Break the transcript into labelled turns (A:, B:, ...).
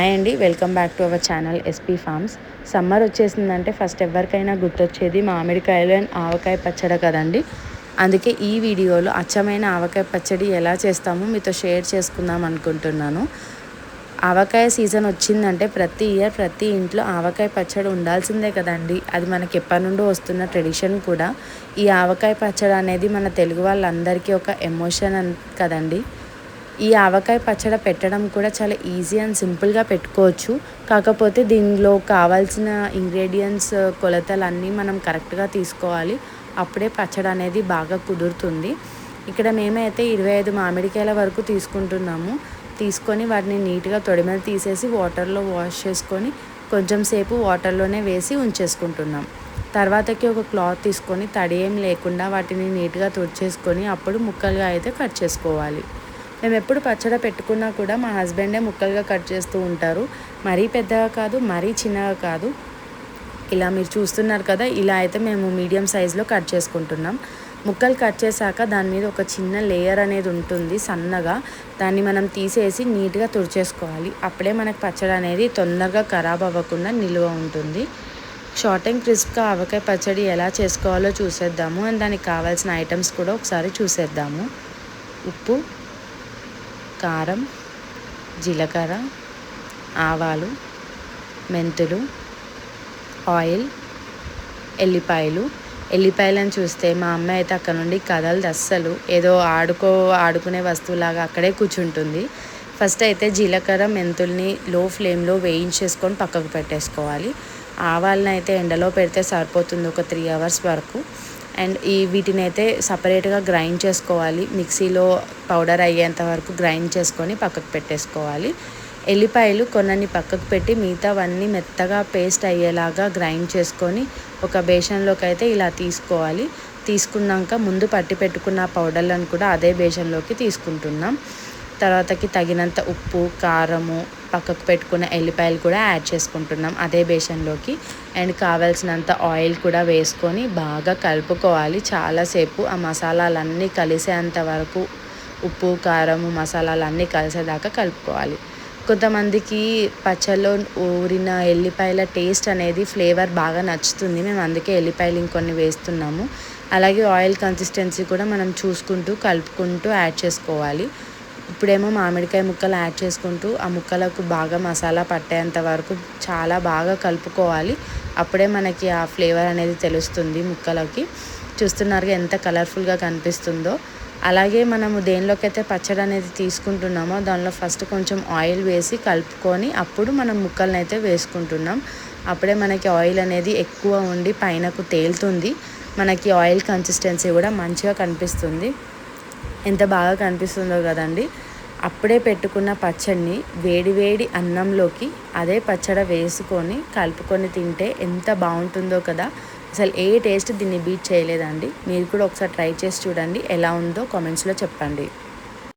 A: Hi అండి, welcome back to our channel SP farms. Summer వచ్చేసిందంటే first ఎవరికైనా గుర్తొచ్చేది మామిడికాయలు అండ్ ఆవకాయ పచ్చడి కదండి. అందుకే ఈ వీడియోలో అచ్చమైన ఆవకాయ పచ్చడి ఎలా చేస్తామో మీతో షేర్ చేసుకుందాం అనుకుంటున్నాను. ఆవకాయ సీజన్ వచ్చిందంటే ప్రతి ఇయర్ ప్రతి ఇంట్లో ఆవకాయ పచ్చడి ఉండాల్సిందే కదండి. అది మనకి ఎప్పటి నుండో వస్తున్న ట్రెడిషన్ కూడా. ఈ ఆవకాయ పచ్చడి అనేది మన తెలుగు వాళ్ళందరికీ ఒక ఎమోషన్ కదండి. ఈ ఆవకాయ పచ్చడి పెట్టడం కూడా చాలా ఈజీ అండ్ సింపుల్గా పెట్టుకోవచ్చు. కాకపోతే దీనిలో కావాల్సిన ఇంగ్రీడియంట్స్ కొలతలన్నీ మనం కరెక్ట్గా తీసుకోవాలి. అప్పుడే పచ్చడి అనేది బాగా కుదురుతుంది. ఇక్కడ మేమైతే 25 మామిడికాయల వరకు తీసుకొని వాటిని నీట్గా తొడిమెలు తీసేసి వాటర్లో వాష్ చేసుకొని కొంచెం సేపు వాటర్లోనే వేసి ఉంచేసుకుంటున్నాం. తర్వాతకి ఒక క్లాత్ తీసుకొని తడి ఏం లేకుండా వాటిని నీట్గా తుడిచేసుకొని అప్పుడు ముక్కలుగా అయితే కట్ చేసుకోవాలి. మేము ఎప్పుడు పచ్చడి పెట్టుకున్నా కూడా మా హస్బెండే ముక్కలుగా కట్ చేస్తూ ఉంటారు. మరీ పెద్దగా కాదు, మరీ చిన్నగా కాదు. ఇలా మీరు చూస్తున్నారు కదా, ఇలా అయితే మేము మీడియం సైజులో కట్ చేసుకుంటున్నాం. ముక్కలు కట్ చేశాక దాని మీద ఒక చిన్న లేయర్ అనేది ఉంటుంది సన్నగా. దాన్ని మనం తీసేసి నీట్గా తుడిచేసుకోవాలి. అప్పుడే మనకు పచ్చడి అనేది తొందరగా ఖరాబ్ అవ్వకుండా నిల్వ ఉంటుంది. షార్ట్ అండ్ క్రిస్ప్గా ఆవకాయ పచ్చడి ఎలా చేసుకోవాలో చూసేద్దాము. అండ్ దానికి కావాల్సిన ఐటమ్స్ కూడా ఒకసారి చూసేద్దాము. ఉప్పు, కారం, జీలకర్ర, ఆవాలు, మెంతులు, ఆయిల్, ఎల్లిపాయలను చూస్తే మా అమ్మ అయితే అక్కడ నుండి కదలదు అస్సలు. ఏదో ఆడుకునే వస్తువులాగా అక్కడే కూర్చుంటుంది. ఫస్ట్ అయితే జీలకర్ర మెంతుల్ని లో ఫ్లేమ్లో వేయించేసుకొని పక్కకు పెట్టేసుకోవాలి. ఆవాలను అయితే ఎండలో పెడితే సరిపోతుంది ఒక 3 hours వరకు. అండ్ వీటిని అయితే సపరేట్గా గ్రైండ్ చేసుకోవాలి. మిక్సీలో పౌడర్ అయ్యేంత వరకు గ్రైండ్ చేసుకొని పక్కకు పెట్టేసుకోవాలి. ఎల్లిపాయలు కొన్నని పక్కకు పెట్టి మిగతావన్నీ మెత్తగా పేస్ట్ అయ్యేలాగా గ్రైండ్ చేసుకొని ఒక బేషన్లోకి అయితే ఇలా తీసుకోవాలి. తీసుకున్నాక ముందు పట్టి పెట్టుకున్న పౌడర్లను కూడా అదే బేషన్లోకి తీసుకుంటున్నాం. తర్వాతకి తగినంత ఉప్పు, కారము, పక్కకు పెట్టుకున్న ఎల్లిపాయలు కూడా యాడ్ చేసుకుంటున్నాం అదే బేషన్లోకి. అండ్ కావాల్సినంత ఆయిల్ కూడా వేసుకొని బాగా కలుపుకోవాలి. చాలాసేపు ఆ మసాలాలన్నీ కలిసేంత వరకు ఉప్పు, కారము, మసాలాలన్నీ కలిసేదాకా కలుపుకోవాలి. కొంతమందికి పచ్చళ్ళలో ఊరిన ఎల్లిపాయల టేస్ట్ అనేది ఫ్లేవర్ బాగా నచ్చుతుంది. మేము అందుకే ఎల్లిపాయలు ఇంకొన్ని వేస్తున్నాము. అలాగే ఆయిల్ కన్సిస్టెన్సీ కూడా మనం చూసుకుంటూ కలుపుకుంటూ యాడ్ చేసుకోవాలి. ఇప్పుడేమో మామిడికాయ ముక్కలు యాడ్ చేసుకుంటూ ఆ ముక్కలకు బాగా మసాలా పట్టేంత వరకు చాలా బాగా కలుపుకోవాలి. అప్పుడే మనకి ఆ ఫ్లేవర్ అనేది తెలుస్తుంది ముక్కలకి. చూస్తున్నారుగా ఎంత కలర్ఫుల్గా కనిపిస్తుందో. అలాగే మనము దేనిలోకైతే పచ్చడి అనేది తీసుకుంటున్నామో దానిలో ఫస్ట్ కొంచెం ఆయిల్ వేసి కలుపుకొని అప్పుడు మనం ముక్కలను అయితే వేసుకుంటున్నాం. అప్పుడే మనకి ఆయిల్ అనేది ఎక్కువ ఉండి పైనకు తేలుతుంది. మనకి ఆయిల్ కన్సిస్టెన్సీ కూడా మంచిగా కనిపిస్తుంది. ఎంత బాగా కనిపిస్తుందో కదండి. అప్పుడే పెట్టుకున్న పచ్చడిని వేడి అన్నంలోకి అదే పచ్చడి వేసుకొని కలుపుకొని తింటే ఎంత బాగుంటుందో కదా. అసలు ఏ టేస్ట్ దీన్ని బీట్ చేయలేదండి. మీరు కూడా ఒకసారి ట్రై చేసి చూడండి. ఎలా ఉందో కామెంట్స్లో చెప్పండి.